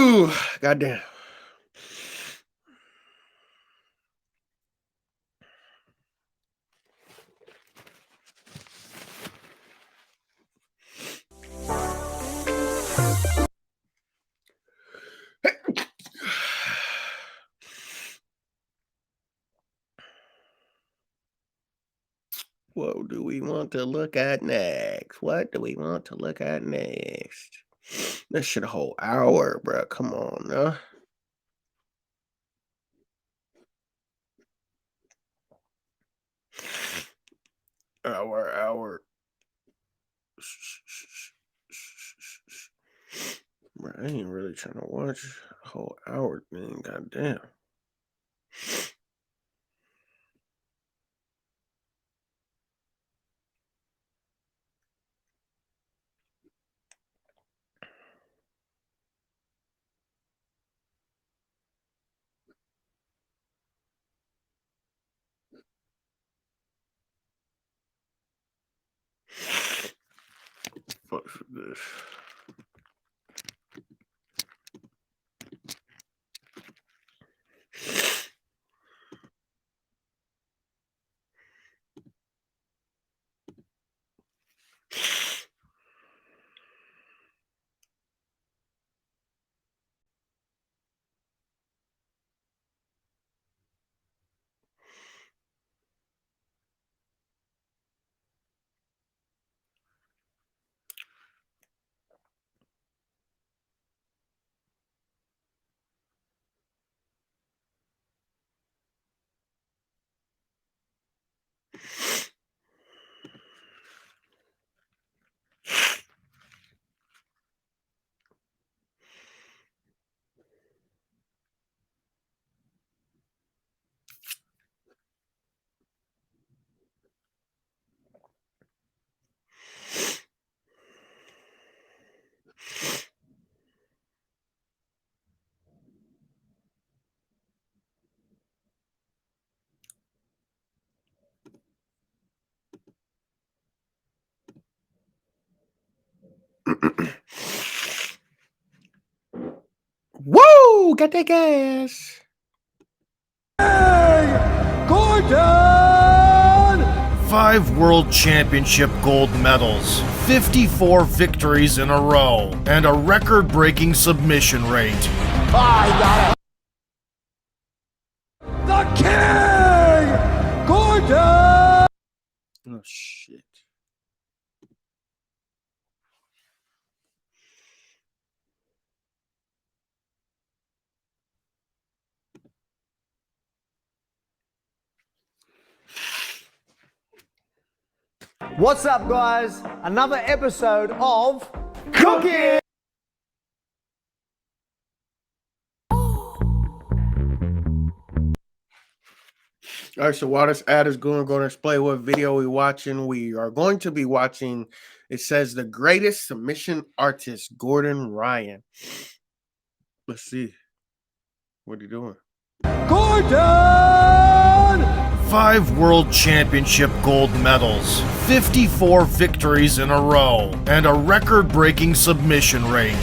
Woo! Goddamn. What do we want to look at next? What do we want to look at next? This shit a whole hour, bro. Come on, now. Hour. Bro, I ain't really trying to watch a whole hour thing. Goddamn. Fuck for this. Woo! Got that gas. Gordon! 5 World Championship gold medals, 54 victories in a row, and a record-breaking submission rate. The King! Gordon! Oh, shit. What's up, guys? Another episode of Cooking! All right, so while this ad is going to explain what video we're watching. We are going to be watching, it says, the greatest submission artist, Gordon Ryan. Let's see. What are you doing? Gordon! 5 World Championship gold medals, 54 victories in a row, and a record-breaking submission rate.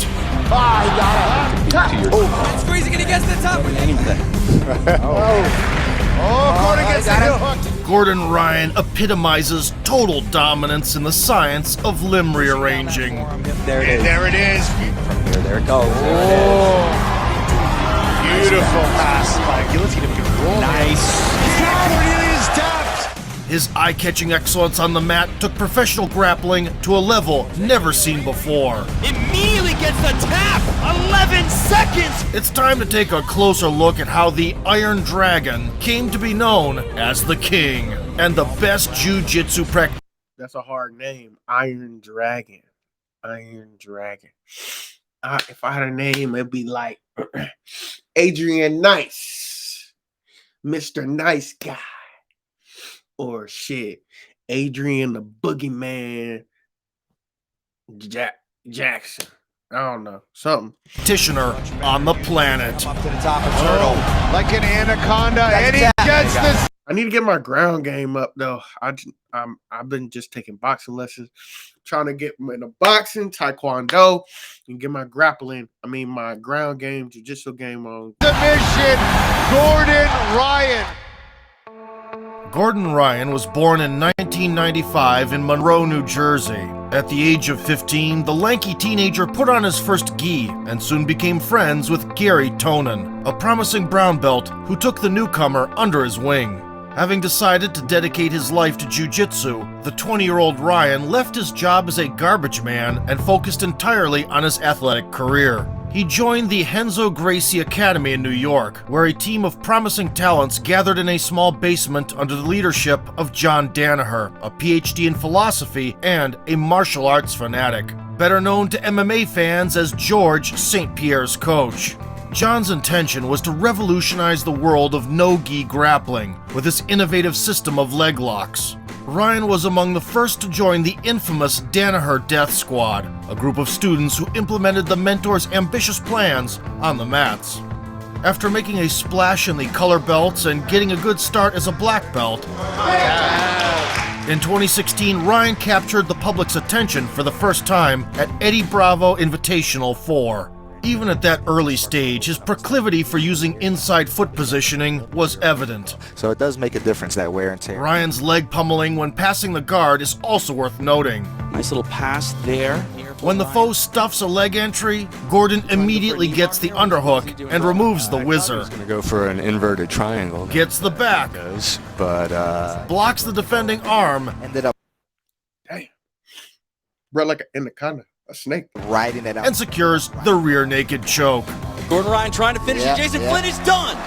Squeezing it against the top with anything. Gordon gets the hook. Gordon Ryan epitomizes total dominance in the science of limb rearranging. There it is. There it is. From here, there it goes. There Beautiful pass by Guillotine. Nice. Cornelius tapped. His eye-catching excellence on the mat took professional grappling to a level never seen before. Immediately gets the tap. 11 seconds. It's time to take a closer look at how the Iron Dragon came to be known as the King and the best jiu-jitsu practitioner. That's a hard name. Iron Dragon. Iron Dragon. If I had a name, it'd be like Adrian Nyce. Mr. Nice Guy. Or shit. Adrian the Boogeyman Jackson. I don't know. Something. On the planet. Up to the top of Turtle. Like an anaconda, and he gets this. I need to get my ground game up though. I've been just taking boxing lessons, trying to get into boxing, taekwondo, and get my my ground game, jiu-jitsu game on. Submission, Gordon Ryan. Gordon Ryan was born in 1995 in Monroe, New Jersey. At the age of 15, the lanky teenager put on his first gi and soon became friends with Gary Tonin, a promising brown belt who took the newcomer under his wing. Having decided to dedicate his life to jiu-jitsu, the 20-year-old Ryan left his job as a garbage man and focused entirely on his athletic career. He joined the Renzo Gracie Academy in New York, where a team of promising talents gathered in a small basement under the leadership of John Danaher, a PhD in philosophy and a martial arts fanatic, better known to MMA fans as George St. Pierre's coach. John's intention was to revolutionize the world of no-gi grappling with his innovative system of leg locks. Ryan was among the first to join the infamous Danaher Death Squad, a group of students who implemented the mentor's ambitious plans on the mats. After making a splash in the color belts and getting a good start as a black belt, in 2016, Ryan captured the public's attention for the first time at Eddie Bravo Invitational 4. Even at that early stage, his proclivity for using inside foot positioning was evident. So it does make a difference, that wear and tear. Ryan's leg pummeling when passing the guard is also worth noting. Nice little pass there. When the foe stuffs a leg entry, Gordon immediately gets the underhook and removes the whizzer. He's going to go for an inverted triangle. Gets the back. But blocks the defending arm. Ended up Damn. Bro, like an anaconda. A snake. riding it out. And secures the rear naked choke. Gordon Ryan trying to finish it. Jason Flynn is done.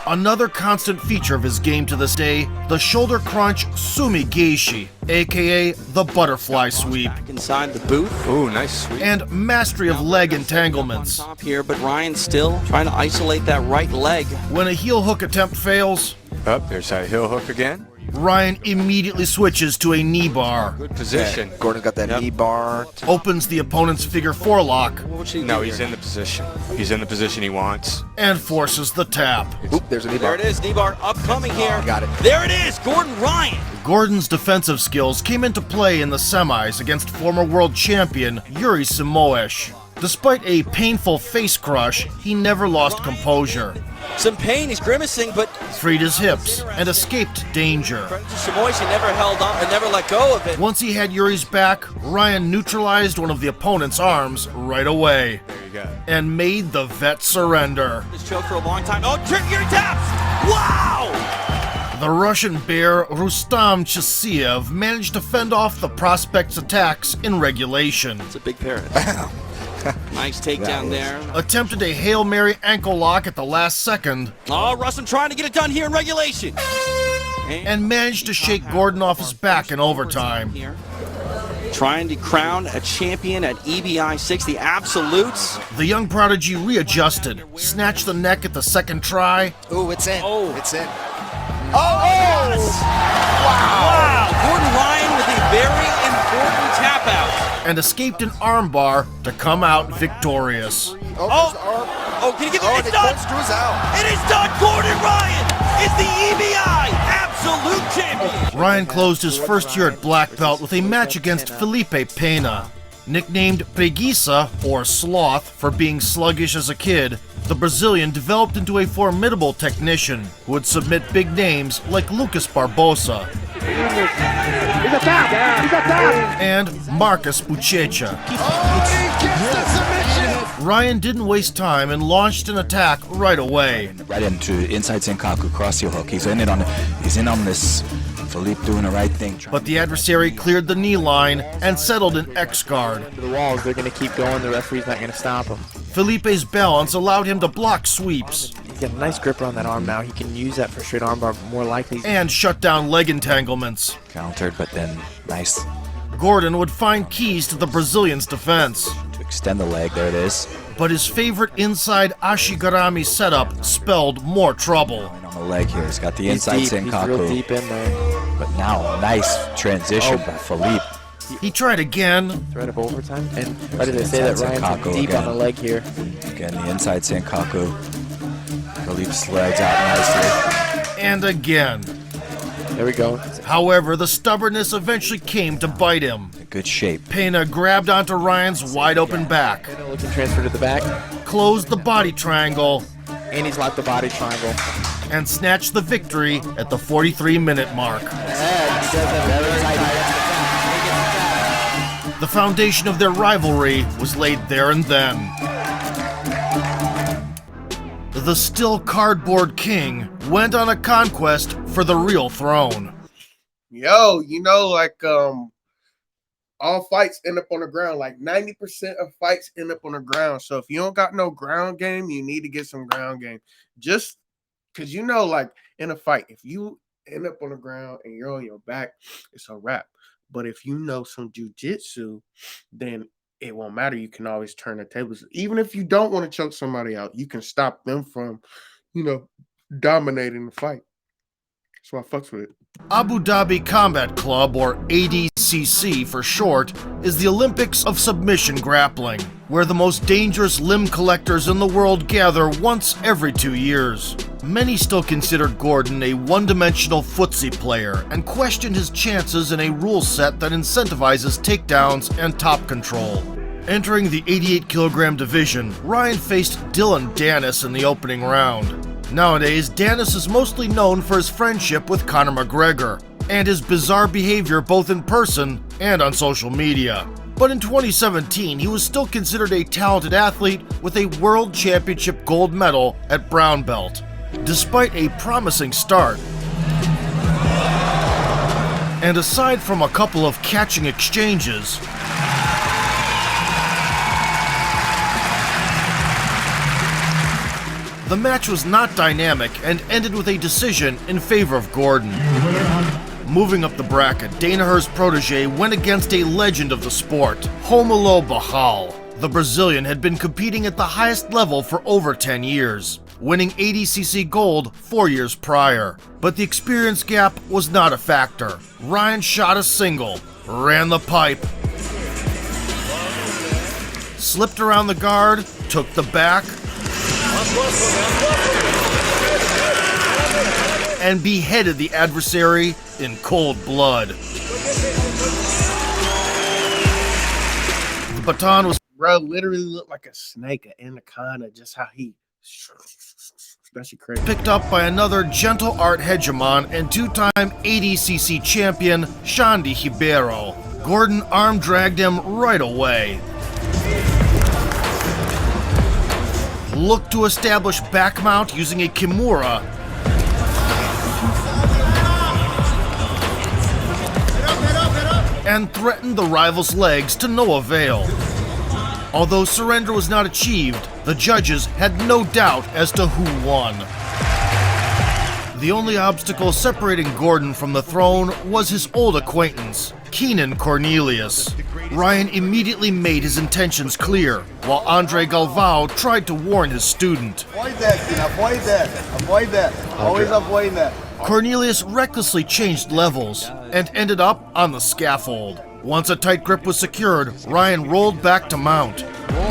Another constant feature of his game to this day, the shoulder crunch sumi geishi, aka the butterfly sweep, Back inside the booth. Ooh, nice sweep. and mastery of leg entanglements. Top here, but Ryan still trying to isolate that right leg. When a heel hook attempt fails, Up, there's that heel hook again. Ryan immediately switches to a knee bar, Good position. Gordon's got that knee bar. opens the opponent's figure four lock, No, he's in the position. He's in the position he wants. and forces the tap. Oop, there's a knee There bar. it is, knee bar upcoming here. Got it. There it is, Gordon Ryan. Gordon's defensive skills came into play in the semis against former world champion Yuri Simoesh. Despite a painful face crush, he never lost composure, Some pain, he's grimacing, but freed his hips, and escaped danger. Samoishi never held up and never let go of it. Once he had Yuri's back, Ryan neutralized one of the opponent's arms right away There you go. and made the vet surrender. This choke for a long time. Oh, Yuri taps! Wow! The Russian bear Rustam Chasiev managed to fend off the prospect's attacks in regulation. It's a big parrot. Nice takedown there. Attempted a Hail Mary ankle lock at the last second Oh, Russell trying to get it done here in regulation. and managed to shake Gordon off his back in overtime. Here. Trying to crown a champion at EBI 6, the Absolutes. The young prodigy readjusted, snatched the neck at the second try, Ooh, it's in. Oh. It's in. Yes! Wow! Gordon Ryan with a very important tap out. and escaped an armbar to come out victorious. Oh, can you get Oh, it's and it done! corkscrews out. It is done! Gordon Ryan is the EBI Absolute Champion! Ryan closed his first year at black belt with a match against Felipe Pena. Nicknamed Preguiça, or Sloth, for being sluggish as a kid, the Brazilian developed into a formidable technician who would submit big names like Lucas Barbosa and Marcus Buchecha. Ryan didn't waste time and launched an attack right away. Right into inside Senkaku, cross heel hook. He's in on this. Philippe doing the right thing. But the adversary cleared the knee line and settled an X guard. The walls, they're going to keep going. The referee's not going to stop him. Felipe's balance allowed him to block sweeps He's got a nice gripper on that arm now. He can use that for straight armbar more likely. and shut down leg entanglements. Countered, but then nice Gordon would find keys to the Brazilian's defense, to extend the leg. There it is. but his favorite inside Ashigarami setup spelled more trouble. Right on the leg here. He's got the He's inside deep. He's real Senkaku. deep in there. But now, nice transition by Philippe. He tried again, Threat of overtime. And why did they the say that inside Ryan's Senkaku deep on again. the leg here? Again, the inside Senkaku. Philippe slides out nicely. and again. There we go. However, the stubbornness eventually came to bite him. Good shape. Pena grabbed onto Ryan's wide-open back, Looking transfer to the back. closed the body triangle, And he's locked the body triangle. and snatched the victory at the 43-minute mark. The foundation of their rivalry was laid there and then. The still cardboard king went on a conquest for the real throne. Yo, you know, like all fights end up on the ground. Like 90% of fights end up on the ground. So if you don't got no ground game, you need to get some ground game. Just because you know, like in a fight, if you end up on the ground and you're on your back, it's a wrap. But if you know some jujitsu, then it won't matter. You can always turn the tables. Even if you don't want to choke somebody out, you can stop them from, you know, dominating the fight. So I fucks with it. Abu Dhabi Combat Club, or ADCC for short, is the Olympics of submission grappling, where the most dangerous limb collectors in the world gather once every 2 years. Many still considered Gordon a one-dimensional footsie player and questioned his chances in a rule set that incentivizes takedowns and top control. Entering the 88-kilogram division, Ryan faced Dylan Dennis in the opening round. Nowadays, Dennis is mostly known for his friendship with Conor McGregor and his bizarre behavior both in person and on social media. But in 2017, he was still considered a talented athlete with a World Championship gold medal at brown belt, despite a promising start. And aside from a couple of catching exchanges, the match was not dynamic and ended with a decision in favor of Gordon. Moving up the bracket, Danaher's protege went against a legend of the sport, Romulo Barral. The Brazilian had been competing at the highest level for over 10 years, winning ADCC gold 4 years prior. But the experience gap was not a factor. Ryan shot a single, ran the pipe, slipped around the guard, took the back, and beheaded the adversary in cold blood. The baton was literally looked like a snake, an anaconda, just how he. That shit crazy. Picked up by another gentle art hegemon and two-time ADCC champion, Xande Ribeiro. Gordon arm dragged him right away. Looked to establish back mount using a Kimura, and threatened the rival's legs to no avail. Although surrender was not achieved, the judges had no doubt as to who won. The only obstacle separating Gordon from the throne was his old acquaintance, Keenan Cornelius. Ryan immediately made his intentions clear, while Andre Galvao tried to warn his student. Avoid that, Keenan. Avoid that. Avoid that. Always avoid that. Cornelius recklessly changed levels and ended up on the scaffold. Once a tight grip was secured, Ryan rolled back to mount.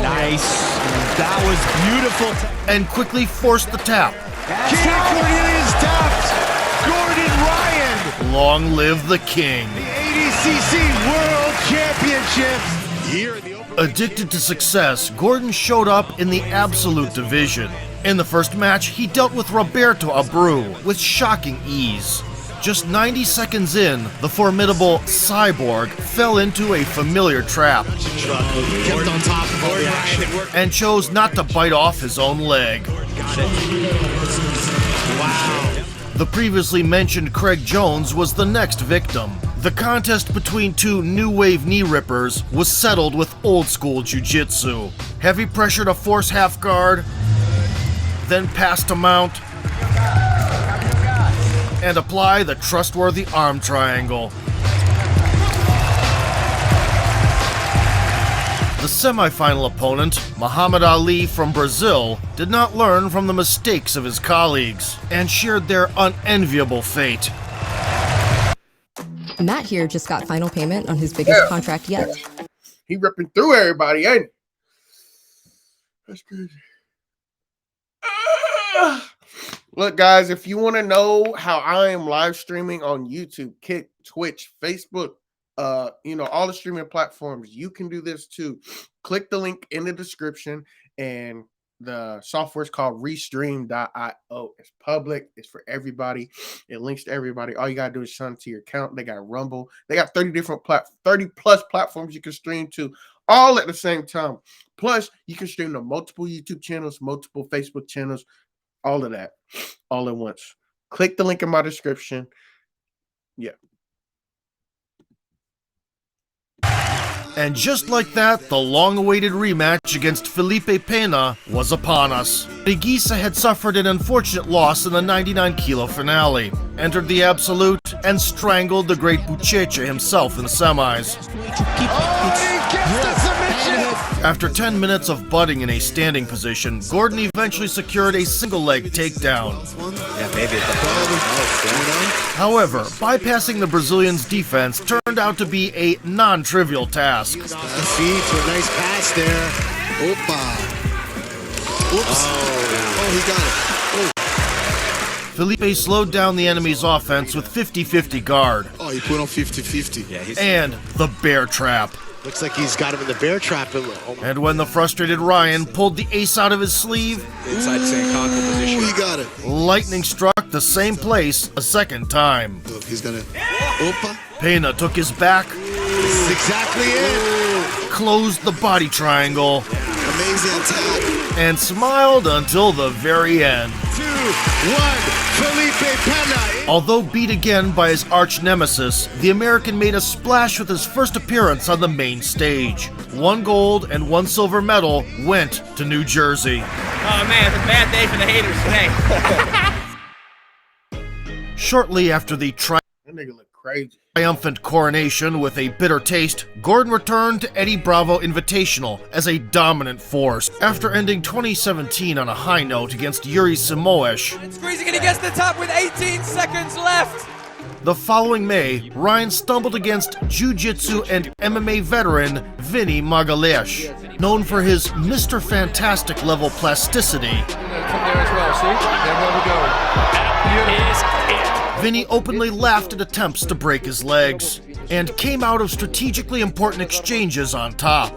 Nice. That was beautiful. And quickly forced the tap. Keenan Cornelius tapped. Gordon Ryan. Long live the king. The ADCC World Championships. Here in the open. Addicted to success, Gordon showed up in the absolute division. In the first match, he dealt with Roberto Abreu with shocking ease. Just 90 seconds in, the formidable Cyborg fell into a familiar trap Kept on top of all the action. and chose not to bite off his own leg. Wow. The previously mentioned Craig Jones was the next victim. The contest between two new wave knee rippers was settled with old school jiu-jitsu. Heavy pressure to force half guard, then pass to mount, and apply the trustworthy arm triangle. The semifinal opponent, Muhammad Ali from Brazil, did not learn from the mistakes of his colleagues and shared their unenviable fate. Matt here just got final payment on his biggest contract yet. He ripping through everybody, ain't he? That's crazy. Look, guys, if you want to know how I am live streaming on YouTube, Kick, Twitch, Facebook, all the streaming platforms, you can do this too. Click the link in the description, and the software is called Restream.io. It's public. It's for everybody. It links to everybody. All you gotta do is sign to your account. They got Rumble. They got 30 plus platforms you can stream to, all at the same time. Plus, you can stream to multiple YouTube channels, multiple Facebook channels, all of that, all at once. Click the link in my description. Yeah. And just like that, the long-awaited rematch against Felipe Pena was upon us. Higuita had suffered an unfortunate loss in the 99-kilo finale, entered the Absolute, and strangled the great Buchecha himself in the semis. After 10 minutes of butting in a standing position, Gordon eventually secured a single-leg takedown. However, bypassing the Brazilian's defense turned out to be a non-trivial task. Feet to a nice pass there. Opa. Whoops. Oh, he got it. Oh. Felipe slowed down the enemy's offense with 50-50 guard. Oh, he put on 50-50. Yeah, and the bear trap. Looks like he's got him in the bear trap. And when the frustrated Ryan pulled the ace out of his sleeve, Inside Sankaku position. Oh, he got it. lightning struck the same place a second time. Look, he's gonna. Opa. Pena took his back. This is exactly it. Closed the body triangle. Amazing attack. And smiled until the very end. 2-1. Felipe Pena. Although beat again by his arch nemesis, the American made a splash with his first appearance on the main stage. 1 gold and 1 silver medal went to New Jersey. Oh man, it's a bad day for the haters today. Shortly after the That nigga look crazy. triumphant coronation with a bitter taste, Gordon returned to Eddie Bravo Invitational as a dominant force. After ending 2017 on a high note against Yuri Simoes, Squeezing it against the top with 18 seconds left. the following May, Ryan stumbled against Jiu-Jitsu and MMA veteran Vinny Magalhães, known for his Mr. Fantastic level plasticity. Come there as well, see? Then where we go? That is it. Vinny openly laughed at attempts to break his legs, and came out of strategically important exchanges on top.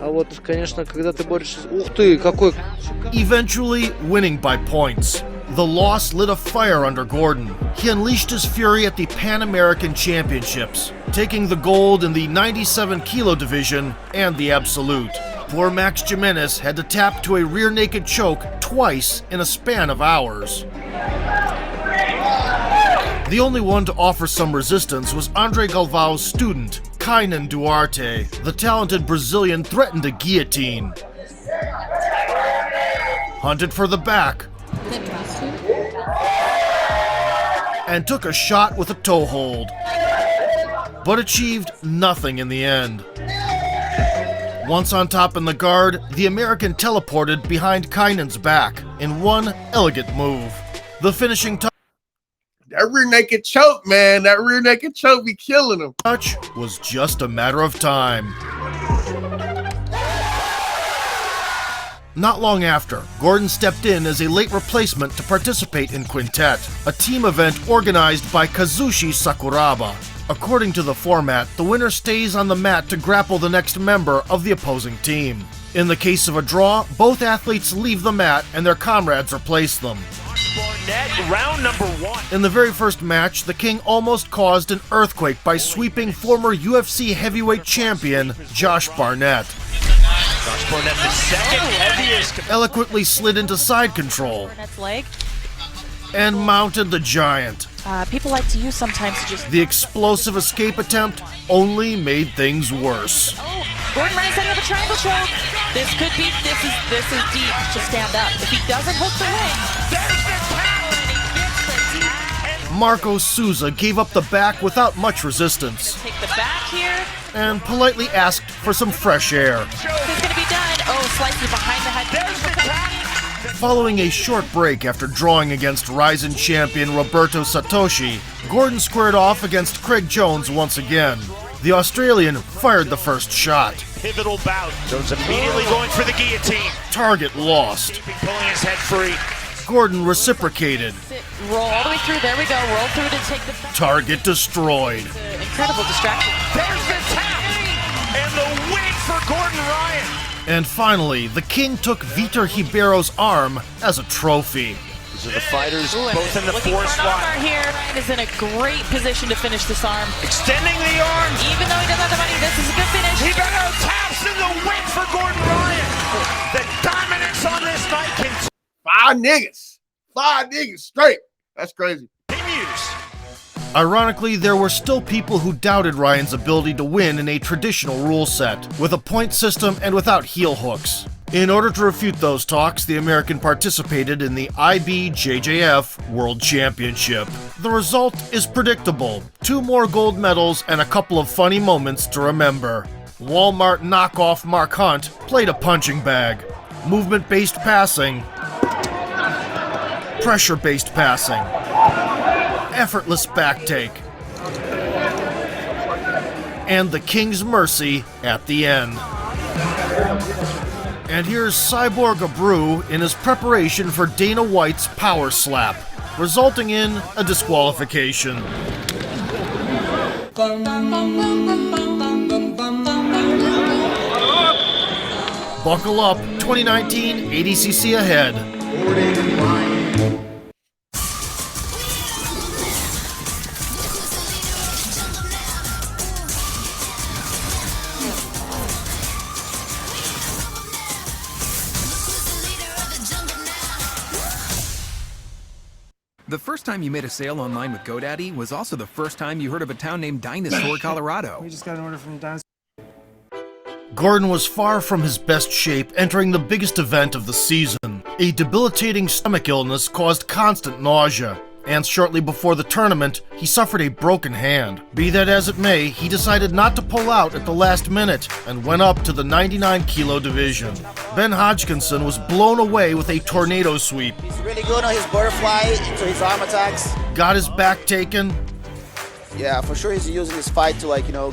Eventually winning by points. The loss lit a fire under Gordon. He unleashed his fury at the Pan American Championships, taking the gold in the 97-kilo division and the Absolute. Poor Max Jimenez had to tap to a rear naked choke twice in a span of hours. The only one to offer some resistance was Andre Galvao's student, Kainan Duarte. The talented Brazilian threatened a guillotine. Hunted for the back. And took a shot with a toe hold. But achieved nothing in the end. Once on top in the guard, the American teleported behind Kainan's back in one elegant move. The finishing That rear naked choke, man. That rear naked choke be killing him. touch was just a matter of time. Not long after, Gordon stepped in as a late replacement to participate in Quintet, a team event organized by Kazushi Sakuraba. According to the format, the winner stays on the mat to grapple the next member of the opposing team. In the case of a draw, both athletes leave the mat and their comrades replace them. Round number 1. In the very first match, the King almost caused an earthquake by sweeping former UFC heavyweight champion Josh Barnett. Josh Barnett, the second heaviest. Eloquently slid into side control Barnett's leg. and mounted the giant. People like to use sometimes to just. The explosive escape attempt only made things worse. Oh, Gordon running center of a triangle choke. This could be. This is deep to stand up. If he doesn't hook the leg, Marco Souza gave up the back without much resistance take the back here. and politely asked for some fresh air. It's gonna be done. Oh, slightly behind the head. Following a short break after drawing against Ryzen champion Roberto Satoshi, Gordon squared off against Craig Jones once again. The Australian fired the first shot. Pivotal bout. Jones immediately going for the guillotine. Target lost. Pulling his head free. Gordon reciprocated. Roll all the way through. There we go. Roll through to take the Target destroyed. incredible distraction. There's the tap and the win for Gordon Ryan. And finally, the King took Vitor Ribero's arm as a trophy. These are the fighters Ooh, both in the looking fourth for an spot. armbar here. Ryan is in a great position to finish this arm. Extending the arms. Even though he doesn't have the money, this is a good finish. Ribeiro taps in the win for Gordon Ryan. The dominance on this night continues. Five niggas straight. That's crazy. Ironically, there were still people who doubted Ryan's ability to win in a traditional rule set, with a point system and without heel hooks. In order to refute those talks, the American participated in the IBJJF World Championship. The result is predictable. 2 more gold medals and a couple of funny moments to remember. Walmart knockoff Mark Hunt played a punching bag. Movement-based passing. Pressure-based passing. Effortless back take. And the King's Mercy at the end. And here's Cyborg Abreu in his preparation for Dana White's power slap, resulting in a disqualification. Buckle up, 2019 ADCC ahead. The first time you made a sale online with GoDaddy was also the first time you heard of a town named Dinosaur, Colorado. We just got an order from Dinosaur. Gordon was far from his best shape entering the biggest event of the season. A debilitating stomach illness caused constant nausea, and shortly before the tournament, he suffered a broken hand. Be that as it may, he decided not to pull out at the last minute and went up to the 99-kilo division. Ben Hodgkinson was blown away with a tornado sweep. He's really good on his butterfly into his arm attacks. Got his back taken. Yeah, for sure he's using his fight to,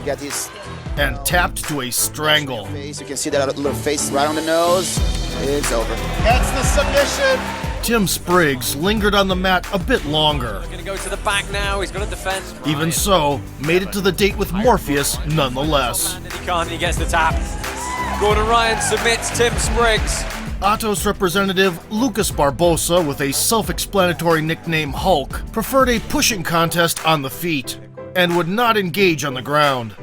get his... And tapped to a strangle. You can see that little face right on the nose. It's over. That's the submission. Tim Spriggs lingered on the mat a bit longer. He's going to go to the back now. He's going to defend. Even so, made it to the date with Morpheus nonetheless. He can't. He gets the tap. Gordon Ryan submits Tim Spriggs. Atos representative Lucas Barbosa, with a self-explanatory nickname Hulk, preferred a pushing contest on the feet and would not engage on the ground.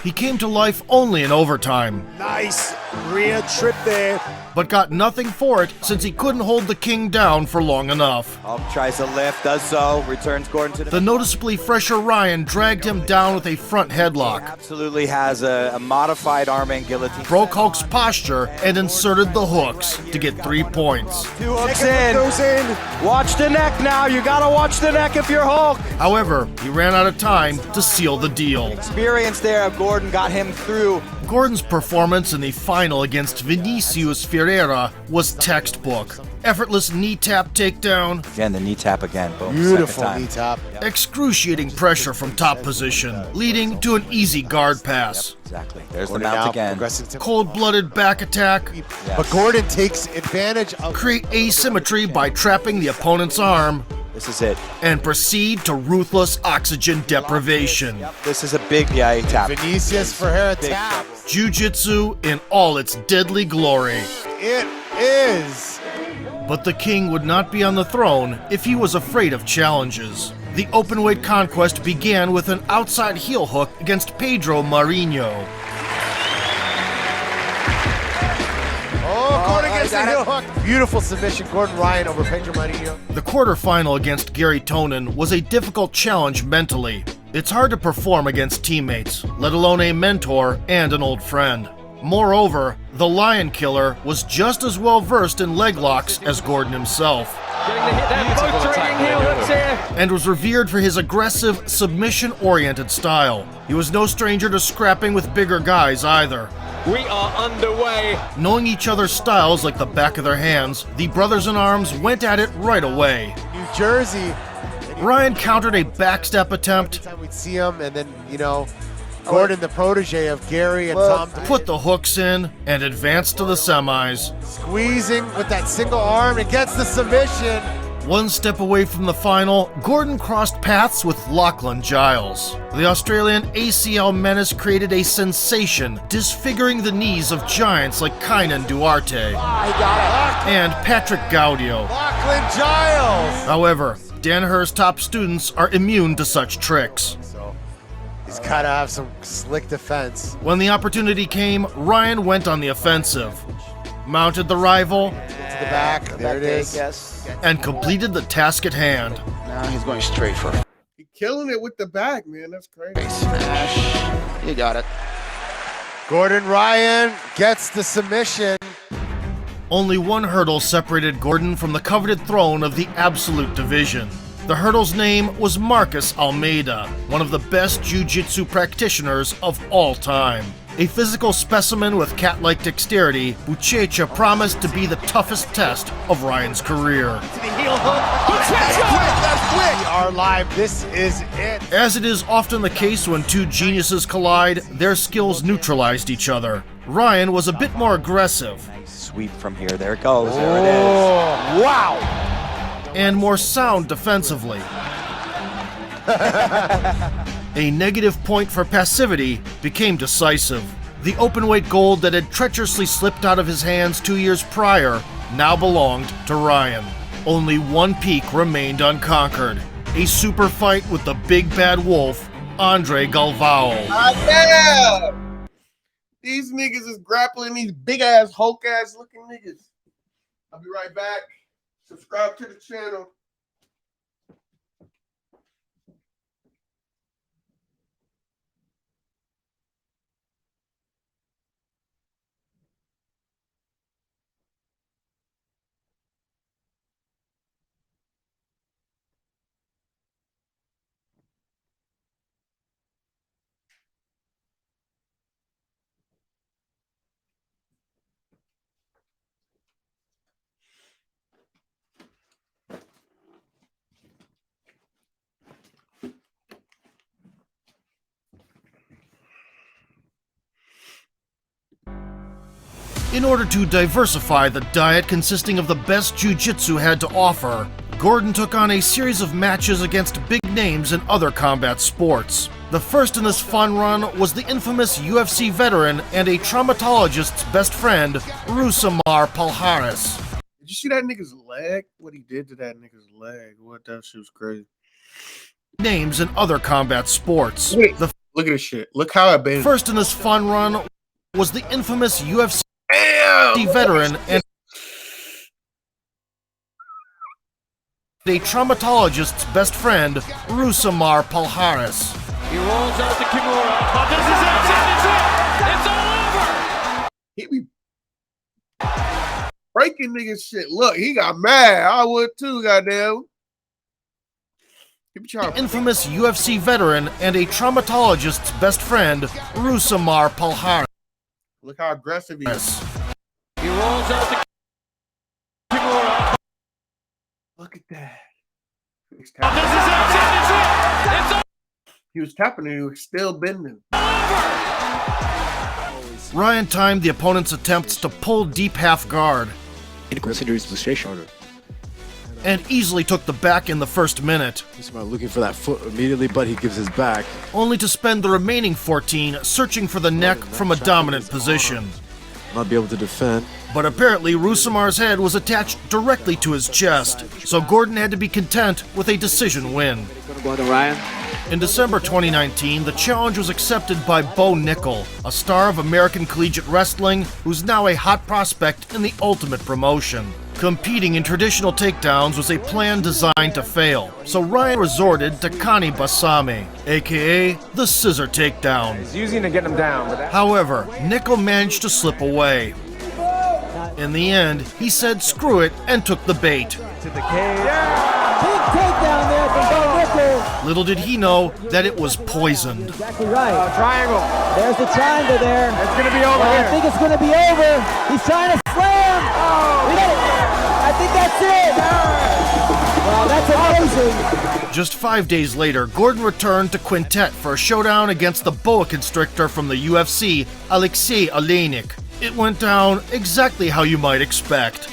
He came to life only in overtime. Nice rear trip there. But got nothing for it since he couldn't hold the King down for long enough. Hulk tries to lift, does so, returns Gordon to The noticeably fresher Ryan dragged him down with a front headlock. Absolutely has a modified arm and guillotine. Broke Hulk's posture and inserted the hooks to get 3 points. 2 hooks in. Watch the neck now. You gotta watch the neck if you're Hulk. However, he ran out of time to seal the deal. Experience there of Gordon got him through. Gordon's performance in the final against Vinicius Ferreira was textbook. Effortless knee tap takedown. Again, the knee tap again. Boom. Beautiful knee tap. Excruciating pressure from top position, leading to an easy guard pass. Exactly. There's Gordon the mount again. Cold-blooded back attack. Yes. But Gordon takes advantage of... Create asymmetry by trapping the opponent's arm. This is it. And proceed to ruthless oxygen deprivation. Yep. This is a big tap. Vinicius Ferreira tap. Jiu-jitsu in all its deadly glory. It is. But the King would not be on the throne if he was afraid of challenges. The openweight conquest began with an outside heel hook against Pedro Marinho. Gordon gets the heel hook. Beautiful submission, Gordon Ryan over Pedro Marinho. The quarterfinal against Gary Tonin was a difficult challenge mentally. It's hard to perform against teammates, let alone a mentor and an old friend. Moreover, the Lion Killer was just as well versed in leg locks as Gordon himself. And was revered for his aggressive, submission-oriented style. He was no stranger to scrapping with bigger guys either. We are underway. Knowing each other's styles like the back of their hands, the brothers-in-arms went at it right away. New Jersey. Ryan countered a backstep attempt. Every time we'd see him, and then, Gordon, the protege of Gary and Tom. Put the hooks in and advanced to the semis. Squeezing with that single arm and gets the submission. One step away from the final, Gordon crossed paths with Lachlan Giles. The Australian ACL menace created a sensation, disfiguring the knees of giants like Kainan Duarte and Patrick Gaudio. Lachlan Giles! However, Danaher's top students are immune to such tricks. So he's got to have some slick defense. When the opportunity came, Ryan went on the offensive, mounted the rival, to the back, there it is, and completed the task at hand. Now he's going straight for He's killing it with the back, man. That's crazy. smash. You got it. Gordon Ryan gets the submission. Only one hurdle separated Gordon from the coveted throne of the Absolute Division. The hurdle's name was Marcus Almeida, one of the best jiu-jitsu practitioners of all time. A physical specimen with cat-like dexterity, Buchecha promised to be the toughest test of Ryan's career. That's quick. We are live. This is it. As it is often the case when two geniuses collide, their skills neutralized each other. Ryan was a bit more aggressive. Sweep from here. There it goes. There it is. Wow. And more sound defensively. A negative point for passivity became decisive. The openweight gold that had treacherously slipped out of his hands 2 years prior now belonged to Ryan. Only one peak remained unconquered. A super fight with the big bad wolf, Andre Galvao. Damn! These niggas is grappling these big ass, Hulk ass looking niggas. I'll be right back. Subscribe to the channel. In order to diversify the diet consisting of the best jiu-jitsu had to offer, Gordon took on a series of matches against big names in other combat sports. The first in this fun run was the infamous UFC veteran and a traumatologist's best friend, Rousimar Palhares. Did you see that nigga's leg? What he did to that nigga's leg? What, that shit was crazy. Names in other combat sports. Wait, look at this shit. Look how I been. First in this fun run was the infamous UFC veteran and a traumatologist's best friend, Rousimar Palhares. He rolls out to Kimura. Oh, this is it. It's all over. He be breaking niggas shit. Look, he got mad. I would too, goddamn. He be trying the infamous UFC veteran and a traumatologist's best friend, Rousimar Palhares. Look how aggressive he is. He rolls out to Kimura. Look at that. He's Oh, this is it. It's all he was tapping and he was still bending. Ryan timed the opponent's attempts to pull deep half guard and easily took the back in the first minute. He's about looking for that foot immediately, but he gives his back. Only to spend the remaining 14 searching for the neck from a dominant position. Not be able to defend. But apparently Rousimar's head was attached directly to his chest, so Gordon had to be content with a decision win. In December 2019, the challenge was accepted by Bo Nickel, a star of American collegiate wrestling who's now a hot prospect in the Ultimate promotion. Competing in traditional takedowns was a plan designed to fail, so Ryan resorted to Kani Basami, aka the scissor takedown. He's using to get him down. But However, Nickel managed to slip away. In the end, he said screw it and took the bait. to the cage. Big takedown there from Bo Nickel. Little did he know that it was poisoned. Exactly right. Triangle. There's the triangle there. It's going to be over here. I think it's going to be over. He's trying to slam. Oh. I think that's it. Wow, that's amazing. Just 5 days later, Gordon returned to Quintet for a showdown against the boa constrictor from the UFC, Alexei Oleinik. It went down exactly how you might expect.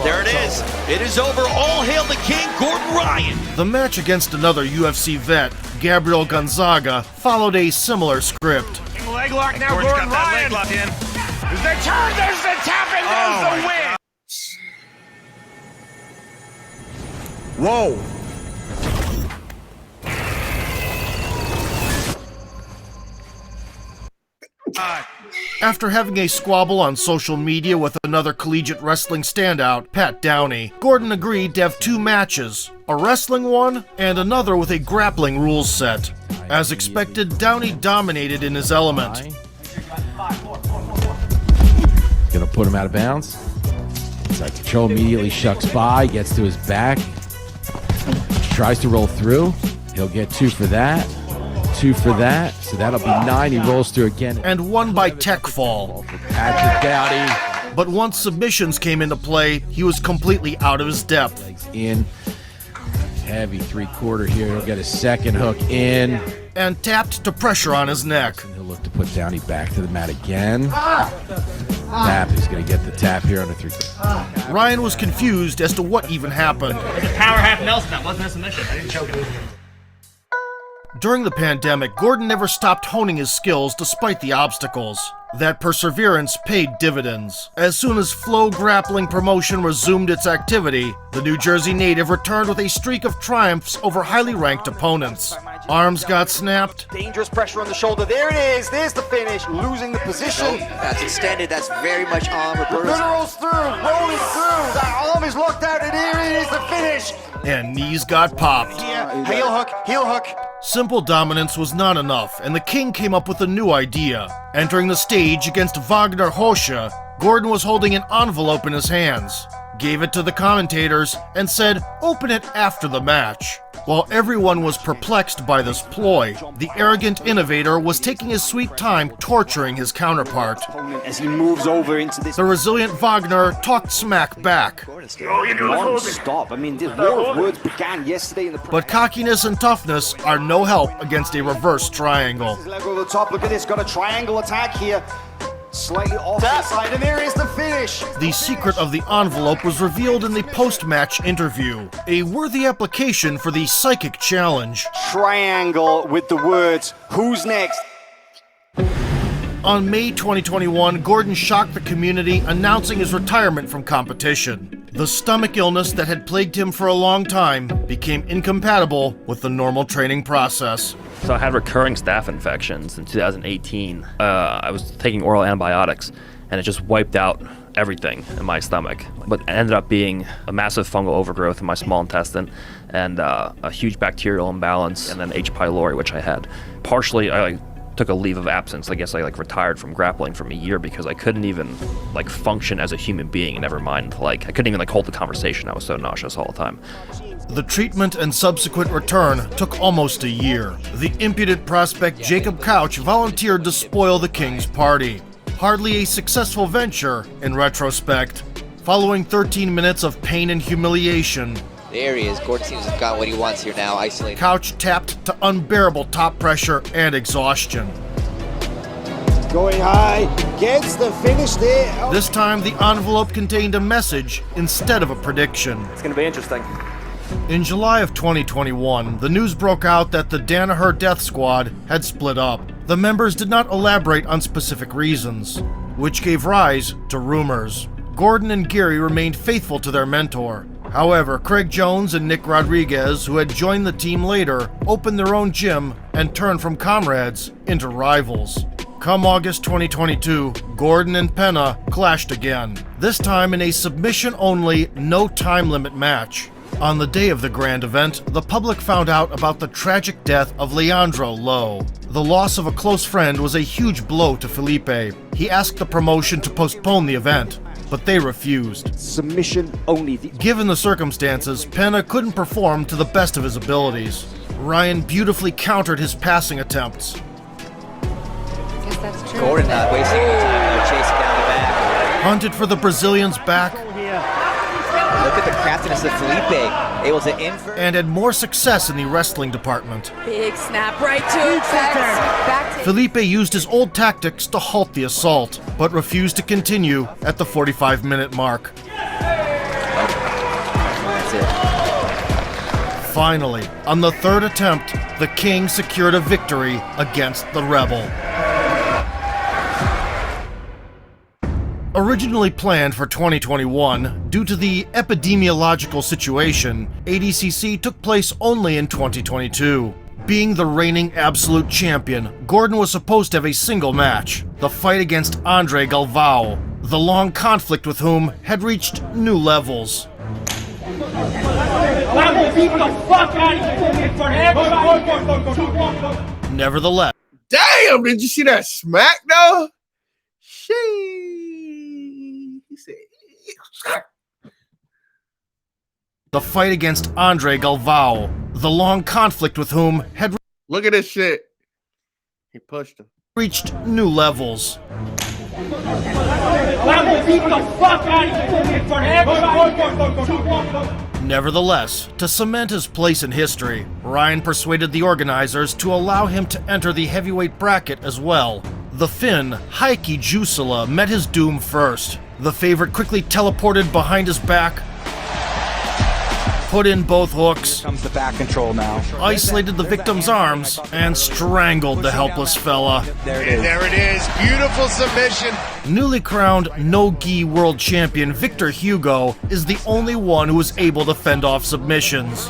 There it is. It is over. All hail the king, Gordon Ryan. The match against another UFC vet, Gabriel Gonzaga, followed a similar script. Leg lock now, Gordon Ryan. Leg lock in. There's the turn, there's the tap, and there's the win. Whoa! After having a squabble on social media with another collegiate wrestling standout, Pat Downey, Gordon agreed to have 2 matches, a wrestling one and another with a grappling rules set. As expected, Downey dominated in his element. Gonna put him out of bounds. Inside control, immediately shucks by, gets to his back, tries to roll through. He'll get 2 for that. 2 for that, so that'll be 9. He rolls through again. And won by tech fall. Patrick Downey. But once submissions came into play, he was completely out of his depth. In. Heavy 3/4 here. He'll get a second hook in. And tapped to pressure on his neck. And he'll look to put Downey back to the mat again. Tap. He's going to get the tap here on the 3/4. Ryan was confused as to what even happened. It's a power half Nelson. That wasn't a submission. I didn't choke it. During the pandemic, Gordon never stopped honing his skills despite the obstacles. That perseverance paid dividends. As soon as Flow Grappling Promotion resumed its activity, the New Jersey native returned with a streak of triumphs over highly ranked opponents. Arms got snapped. Dangerous pressure on the shoulder. There it is. There's the finish. Losing the position. That's extended. That's very much arm reversal. Literals through. Rolling through. That arm is locked out, and here it is, the finish. And knees got popped. Heel hook. Heel hook. Simple dominance was not enough, and the king came up with a new idea. Entering the stage against Wagner Hosha, Gordon was holding an envelope in his hands, gave it to the commentators, and said, "Open it after the match." While everyone was perplexed by this ploy, the arrogant innovator was taking his sweet time torturing his counterpart. As he moves over into this... The resilient Wagner talked smack back. Non-stop. I mean, this war of words began yesterday in the... But cockiness and toughness are no help against a reverse triangle. Leg over the top. Look at this. Got a triangle attack here. Slightly off the side, and there is the finish. The secret of the envelope was revealed in the post-match interview, a worthy application for the psychic challenge. Triangle with the words, "Who's next?" On May 2021, Gordon shocked the community, announcing his retirement from competition. The stomach illness that had plagued him for a long time became incompatible with the normal training process. So I had recurring staph infections in 2018. I was taking oral antibiotics, and it just wiped out everything in my stomach. But it ended up being a massive fungal overgrowth in my small intestine, and a huge bacterial imbalance, and then H. pylori, which I had. Partially, I took a leave of absence. I guess I retired from grappling for a year because I couldn't even function as a human being. Never mind, I couldn't even hold the conversation. I was so nauseous all the time. The treatment and subsequent return took almost a year. The impudent prospect Jacob Couch volunteered to spoil the king's party. Hardly a successful venture in retrospect. Following 13 minutes of pain and humiliation, there he is. Gordon seems to have got what he wants here now, isolated. Couch tapped to unbearable top pressure and exhaustion. Going high, gets the finish there. Oh. This time, the envelope contained a message instead of a prediction. It's going to be interesting. In July of 2021, the news broke out that the Danaher Death Squad had split up. The members did not elaborate on specific reasons, which gave rise to rumors. Gordon and Geary remained faithful to their mentor. However, Craig Jones and Nick Rodriguez, who had joined the team later, opened their own gym and turned from comrades into rivals. Come August 2022, Gordon and Penna clashed again, this time in a submission-only, no time limit match. On the day of the grand event, the public found out about the tragic death of Leandro Lowe. The loss of a close friend was a huge blow to Felipe. He asked the promotion to postpone the event, but they refused. Submission only. Given the circumstances, Penna couldn't perform to the best of his abilities. Ryan beautifully countered his passing attempts. Guess that's true. Gordon not wasting any time, chasing down the back. Hunted for the Brazilian's back. Look at the craftiness of Felipe, able to invert. And had more success in the wrestling department. Big snap right to back to Felipe used his old tactics to halt the assault, but refused to continue at the 45-minute mark. That's it. Finally, on the third attempt, the King secured a victory against the Rebel. Originally planned for 2021, due to the epidemiological situation, ADCC took place only in 2022. Being the reigning absolute champion, Gordon was supposed to have a single match, the fight against Andre Galvao, the long conflict with whom had reached new levels. Nevertheless, damn, did you see that smack though? He said, the fight against Andre Galvao, the long conflict with whom had look at this shit. He pushed him. Reached new levels. Nevertheless, to cement his place in history, Ryan persuaded the organizers to allow him to enter the heavyweight bracket as well. The Finn, Heikki Juusala, met his doom first. The favorite quickly teleported behind his back, put in both hooks, Comes the back control now. isolated the victim's arms, and strangled the helpless fella. There it is. There it is. Beautiful submission. Newly crowned no-gi world champion Victor Hugo is the only one who is able to fend off submissions.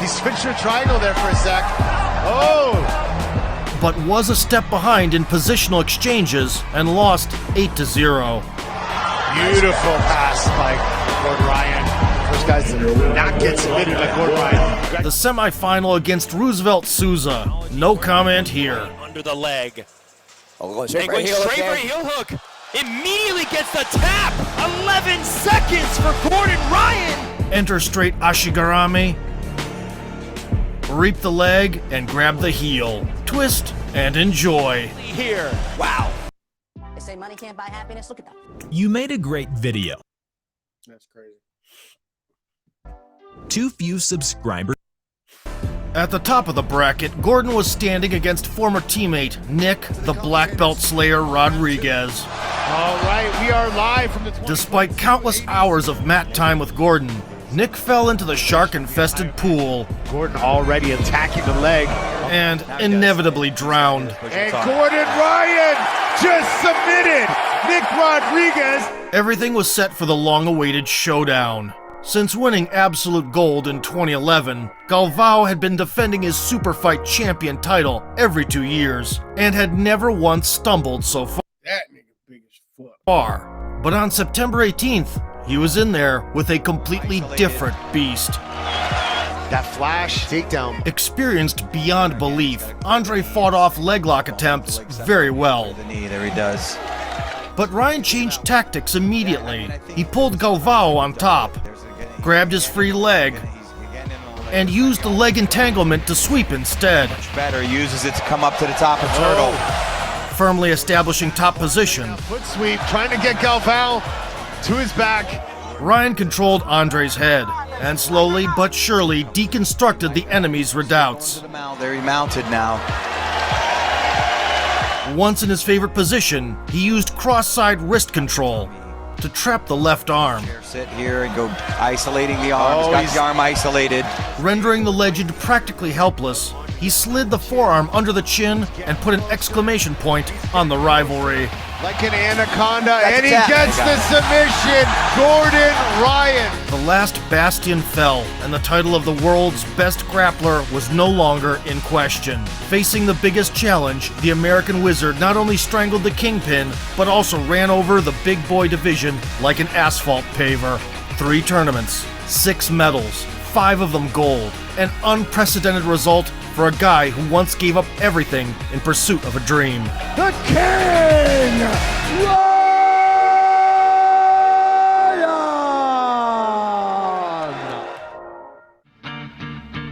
He switched to a triangle there for a sec. Oh! But was a step behind in positional exchanges and lost 8-0. Beautiful pass by Gordon Ryan. First guys to not get submitted by Gordon Ryan. The semifinal against Roosevelt Souza. No comment here. Under the leg. Straight Going straight for a heel hook. Immediately gets the tap. 11 seconds for Gordon Ryan. Enter straight Ashigarami. Reap the leg and grab the heel. Twist and enjoy. Here. Wow. They say money can't buy happiness. Look at that. You made a great video. That's crazy. Too few subscribers. At the top of the bracket, Gordon was standing against former teammate Nick, the Black Belt Slayer Rodriguez. All right, we are live from the... Despite countless hours of mat time with Gordon, Nick fell into the shark-infested pool. Gordon already attacking the leg. And inevitably drowned. And Gordon Ryan just submitted Nick Rodriguez. Everything was set for the long-awaited showdown. Since winning Absolute Gold in 2011, Galvao had been defending his Super Fight Champion title every 2 years, and had never once stumbled so That nigga big as fuck. far. But on September 18th, he was in there with a completely different beast. That flash takedown. Experienced beyond belief, Andre fought off leg lock attempts very well. The knee, there he does. But Ryan changed tactics immediately. He pulled Galvao on top, grabbed his free leg, and used the leg entanglement to sweep instead. Much better, uses it to come up to the top of Turtle. Firmly establishing top position, Foot sweep, trying to get Galvao to his back. Ryan controlled Andre's head, and slowly but surely deconstructed the enemy's redoubts. There he mounted now. Once in his favorite position, he used cross-side wrist control to trap the left arm, Sit here and go isolating the arm. Got the arm isolated. rendering the legend practically helpless. He slid the forearm under the chin and put an exclamation point on the rivalry. Like an anaconda, and he gets the submission. Gordon Ryan. The last bastion fell, and the title of the world's best grappler was no longer in question. Facing the biggest challenge, the American Wizard not only strangled the Kingpin, but also ran over the big boy division like an asphalt paver. 3 tournaments, 6 medals, 5 of them gold. An unprecedented result for a guy who once gave up everything in pursuit of a dream. The King! Ryan!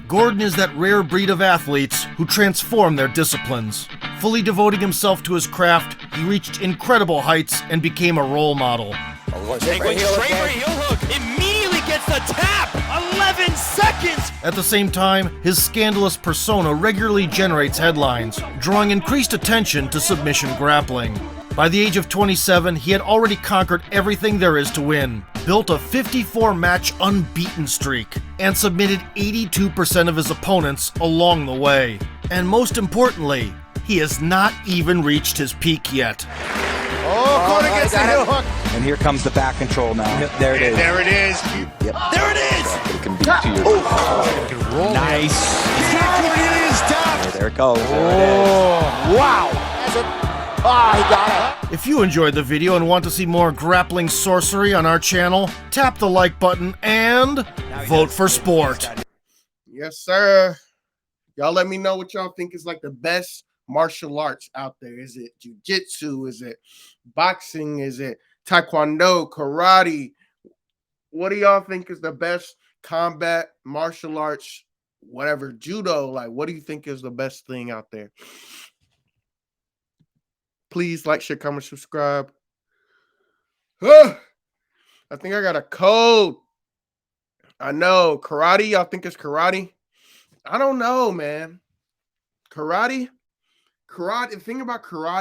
Gordon is that rare breed of athletes who transform their disciplines. Fully devoting himself to his craft, he reached incredible heights and became a role model. Going straight for a heel hook. Immediately gets the tap. 11 seconds. At the same time, his scandalous persona regularly generates headlines, drawing increased attention to submission grappling. By the age of 27, he had already conquered everything there is to win, built a 54-match unbeaten streak, and submitted 82% of his opponents along the way. And most importantly, he has not even reached his peak yet. Oh, Gordon gets the heel hook. And here comes the back control now. There it is. There it is. Yep. There it is. It can beat to your Nice. Cornelius down. There it goes. There it is. Wow. He got it. If you enjoyed the video and want to see more grappling sorcery on our channel, tap the like button and vote for sport. Yes, sir. Y'all let me know what y'all think is like the best martial arts out there. Is it jiu-jitsu? Is it boxing? Is it taekwondo, karate? What do y'all think is the best combat martial arts, whatever, judo? Like, what do you think is the best thing out there? Please like, share, comment, subscribe. I think I got a code. I know. Karate, y'all think it's karate? I don't know, man. Karate? The thing about karate